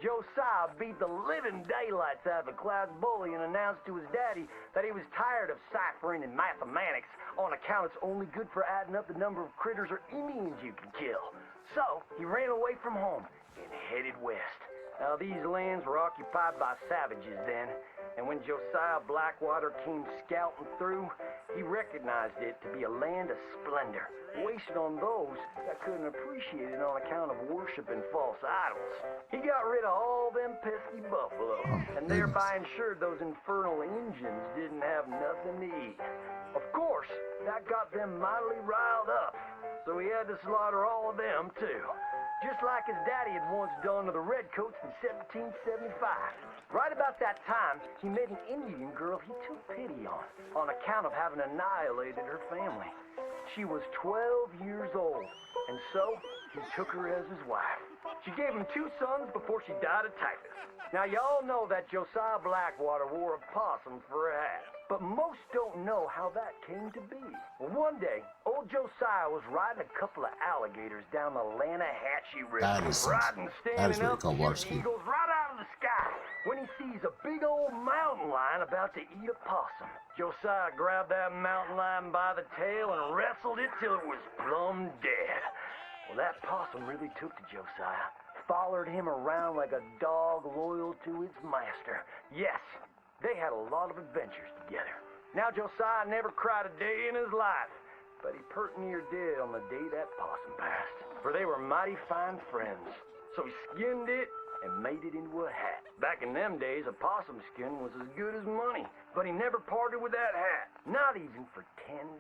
Josiah beat the living daylights out of the Cloud's bully and announced to his daddy that he was tired of ciphering and mathematics on account it's only good for adding up the number of critters or Indians you can kill. So he ran away from home and headed west. Now these lands were occupied by savages then, and when Josiah Blackwater came scouting through, he recognized it to be a land of splendor, wasted on those that couldn't appreciate it on account of worshiping false idols. He got rid of all them pesky buffalo, and thereby ensured those infernal Injuns didn't have nothing to eat. Of course, that got them mightily riled up, so he had to slaughter all of them too. Just like his daddy had once done to the Redcoats in 1775. Right about that time, he met an Indian girl he took pity on account of having annihilated her family. She was 12 years old, and so he took her as his wife. She gave him 2 sons before she died of typhus. Now, y'all know that Josiah Blackwater wore a possum for a hat, but most don't know how that came to be. Well, one day, old Josiah was riding a couple of alligators down the Lanahatchee River. Riding, standing up, shooting eagles right out of the sky when he sees a big old mountain lion about to eat a possum. Josiah grabbed that mountain lion by the tail and wrestled it till it was plumb dead. Well, that possum really took to Josiah. Followed him around like a dog loyal to its master. Yes, they had a lot of adventures together. Now Josiah never cried a day in his life, but he pert near did on the day that possum passed. For they were mighty fine friends. So he skinned it and made it into a hat. Back in them days, a possum skin was as good as money, but he never parted with that hat, not even for $10.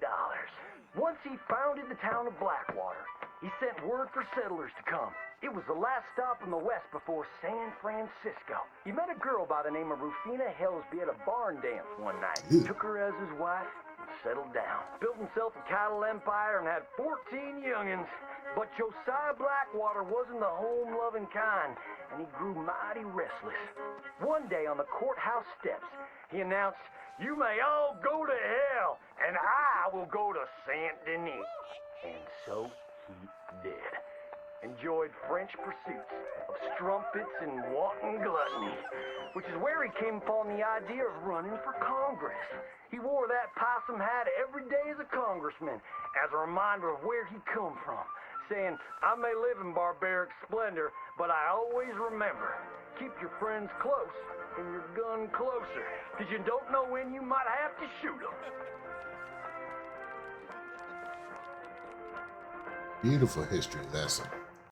Once he founded the town of Blackwater, he sent word for settlers to come. It was the last stop in the west before San Francisco. He met a girl by the name of Rufina Helsby at a barn dance one night. Took her as his wife and settled down. Built himself a cattle empire and had 14 youngins. But Josiah Blackwater wasn't the home-loving kind, and he grew mighty restless. One day on the courthouse steps, he announced, "You may all go to hell, and I will go to Saint Denis." And so he did. Enjoyed French pursuits of strumpets and wanton gluttony, which is where he came upon the idea of running for Congress. He wore that possum hat every day as a congressman, as a reminder of where he come from, saying, "I may live in barbaric splendor, but I always remember, keep your friends close and your gun closer, because you don't know when you might have to shoot them." Beautiful history lesson.